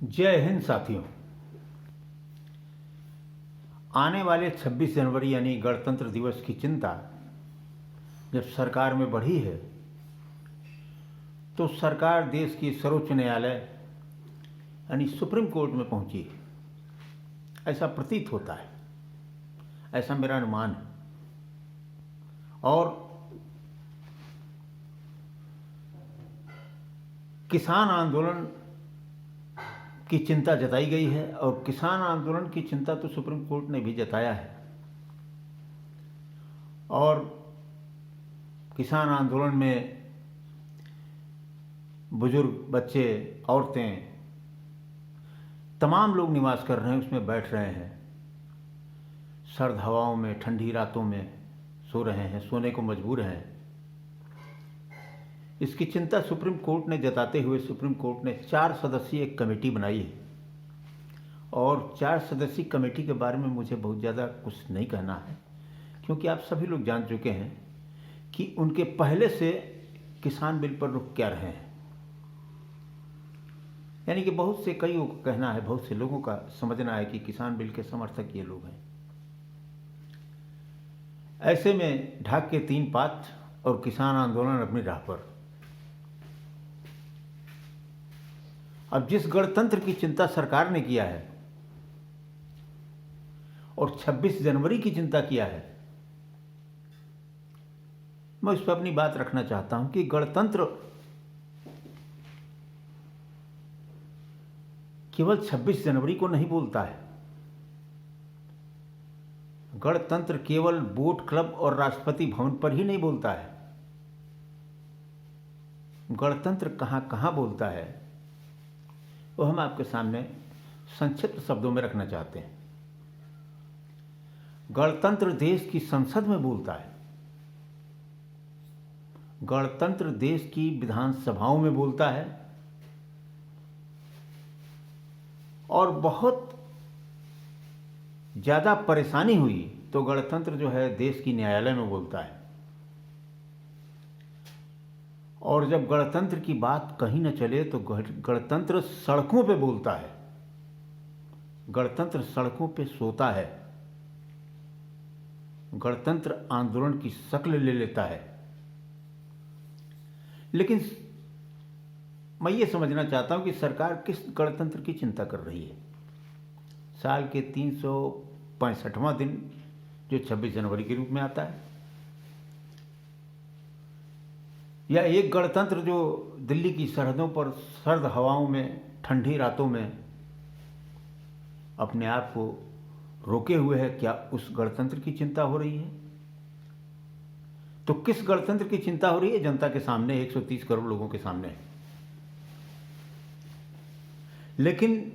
जय हिंद साथियों। आने वाले 26 जनवरी यानी गणतंत्र दिवस की चिंता जब सरकार में बढ़ी है तो सरकार देश की सर्वोच्च न्यायालय यानी सुप्रीम कोर्ट में पहुंची है, ऐसा प्रतीत होता है, ऐसा मेरा अनुमान है। और किसान आंदोलन की चिंता जताई गई है और किसान आंदोलन की चिंता तो सुप्रीम कोर्ट ने भी जताया है। और किसान आंदोलन में बुजुर्ग, बच्चे, औरतें, तमाम लोग निवास कर रहे हैं, उसमें बैठ रहे हैं, सर्द हवाओं में, ठंडी रातों में सो रहे हैं, सोने को मजबूर हैं। इसकी चिंता सुप्रीम कोर्ट ने जताते हुए सुप्रीम कोर्ट ने 4 सदस्यीय एक कमेटी बनाई है। और 4 सदस्यीय कमेटी के बारे में मुझे बहुत ज़्यादा कुछ नहीं कहना है, क्योंकि आप सभी लोग जान चुके हैं कि उनके पहले से किसान बिल पर रुक क्या रहे हैं। यानी कि बहुत से कईयों को कहना है, बहुत से लोगों का समझना है कि किसान बिल के समर्थक ये लोग हैं। ऐसे में ढाक के 3 पात और किसान आंदोलन अपनी राह पर। अब जिस गणतंत्र की चिंता सरकार ने किया है और 26 जनवरी की चिंता किया है, मैं उस पर अपनी बात रखना चाहता हूं कि गणतंत्र केवल 26 जनवरी को नहीं बोलता है। गणतंत्र केवल बोट क्लब और राष्ट्रपति भवन पर ही नहीं बोलता है। गणतंत्र कहां कहां बोलता है वो हम आपके सामने संक्षिप्त शब्दों में रखना चाहते हैं। गणतंत्र देश की संसद में बोलता है, गणतंत्र देश की विधानसभाओं में बोलता है, और बहुत ज़्यादा परेशानी हुई तो गणतंत्र जो है देश की न्यायालय में बोलता है। और जब गणतंत्र की बात कहीं न चले तो गणतंत्र सड़कों पे बोलता है, गणतंत्र सड़कों पे सोता है, गणतंत्र आंदोलन की शक्ल ले लेता है। लेकिन मैं ये समझना चाहता हूं कि सरकार किस गणतंत्र की चिंता कर रही है। साल के 365वां दिन जो 26 जनवरी के रूप में आता है, या एक गणतंत्र जो दिल्ली की सरहदों पर सर्द हवाओं में, ठंडी रातों में अपने आप को रोके हुए है, क्या उस गणतंत्र की चिंता हो रही है? तो किस गणतंत्र की चिंता हो रही है? जनता के सामने, 130 करोड़ लोगों के सामने। लेकिन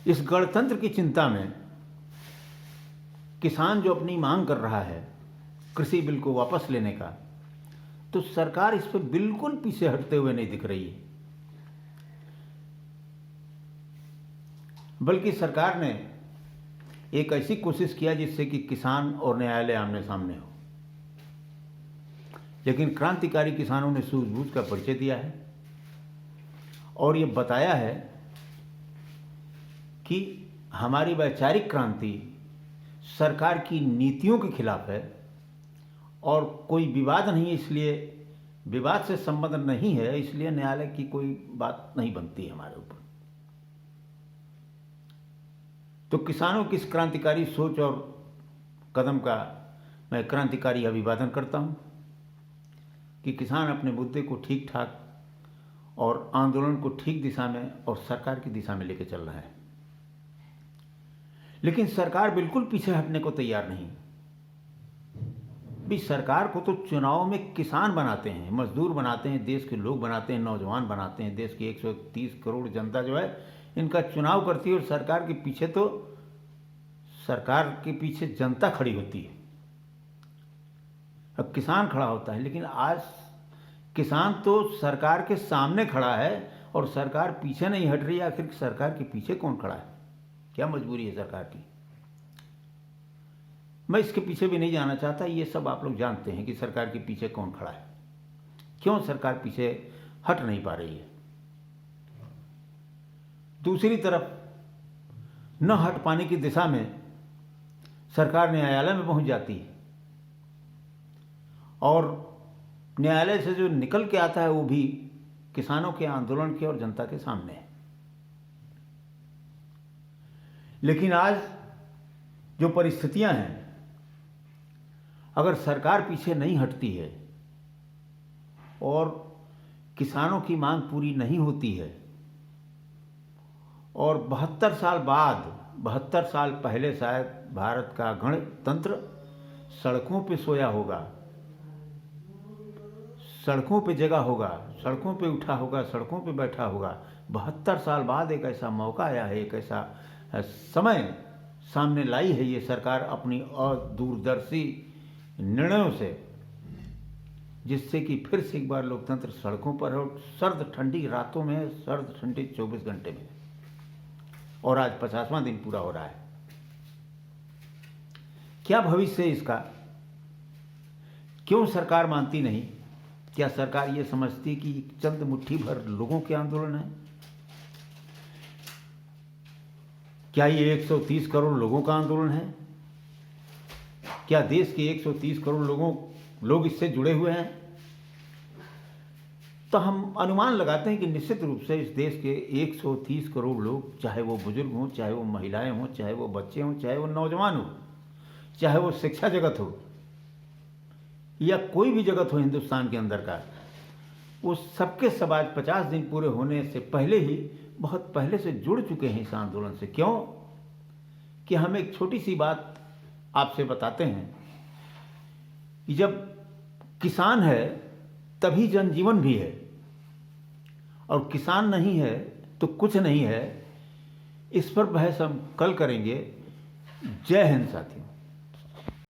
इस गणतंत्र की चिंता में किसान जो अपनी मांग कर रहा है कृषि बिल को वापस लेने का, तो सरकार इस पर बिल्कुल पीछे हटते हुए नहीं दिख रही है। बल्कि सरकार ने एक ऐसी कोशिश किया जिससे कि किसान और न्यायालय आमने सामने हो। लेकिन क्रांतिकारी किसानों ने सूझबूझ का परिचय दिया है और ये बताया है कि हमारी वैचारिक क्रांति सरकार की नीतियों के खिलाफ है और कोई विवाद नहीं है, इसलिए विवाद से संबंध नहीं है, इसलिए न्यायालय की कोई बात नहीं बनती हमारे ऊपर। तो किसानों की इस क्रांतिकारी सोच और कदम का मैं क्रांतिकारी अभिवादन करता हूं कि किसान अपने मुद्दे को ठीक ठाक और आंदोलन को ठीक दिशा में और सरकार की दिशा में लेकर चल रहा है। लेकिन सरकार बिल्कुल पीछे हटने को तैयार नहीं। भी सरकार को तो चुनाव में किसान बनाते हैं, मजदूर बनाते हैं, देश के लोग बनाते हैं, नौजवान बनाते हैं। देश की 130 करोड़ जनता जो है इनका चुनाव करती है और सरकार के पीछे जनता खड़ी होती है। अब किसान खड़ा होता है, लेकिन आज किसान तो सरकार के सामने खड़ा है और सरकार पीछे नहीं हट रही। आखिर सरकार के पीछे कौन खड़ा है? क्या मजबूरी है सरकार की? मैं इसके पीछे भी नहीं जाना चाहता, ये सब आप लोग जानते हैं कि सरकार के पीछे कौन खड़ा है, क्यों सरकार पीछे हट नहीं पा रही है। दूसरी तरफ न हट पाने की दिशा में सरकार न्यायालय में पहुंच जाती है और न्यायालय से जो निकल के आता है वो भी किसानों के आंदोलन के और जनता के सामने है। लेकिन आज जो परिस्थितियां हैं, अगर सरकार पीछे नहीं हटती है और किसानों की मांग पूरी नहीं होती है और 72 साल पहले शायद भारत का गणतंत्र सड़कों पे सोया होगा, सड़कों पे जगा होगा, सड़कों पे उठा होगा, सड़कों पे बैठा होगा। 72 साल बाद एक ऐसा मौका आया है, एक ऐसा समय सामने लाई है ये सरकार अपनी दूरदर्शी निर्णयों से, जिससे कि फिर से एक बार लोकतंत्र सड़कों पर हो, सर्द ठंडी रातों में, सर्द ठंडी 24 घंटे में। और आज 50वां दिन पूरा हो रहा है। क्या भविष्य है इसका? क्यों सरकार मानती नहीं? क्या सरकार ये समझती कि चंद मुट्ठी भर लोगों के आंदोलन है? क्या ये 130 करोड़ लोगों का आंदोलन है? क्या देश के 130 करोड़ लोग इससे जुड़े हुए हैं? तो हम अनुमान लगाते हैं कि निश्चित रूप से इस देश के 130 करोड़ लोग, चाहे वो बुजुर्ग हों, चाहे वो महिलाएं हों, चाहे वो बच्चे हों, चाहे वो नौजवान हो, चाहे वो शिक्षा जगत हो या कोई भी जगत हो हिंदुस्तान के अंदर का, वो सबके सब आज 50 दिन पूरे होने से पहले ही बहुत पहले से जुड़ चुके हैं इस आंदोलन से। क्यों? कि हम एक छोटी सी बात आपसे बताते हैं कि जब किसान है तभी जनजीवन भी है, और किसान नहीं है तो कुछ नहीं है। इस पर बहस हम कल करेंगे। जय हिंद साथियों।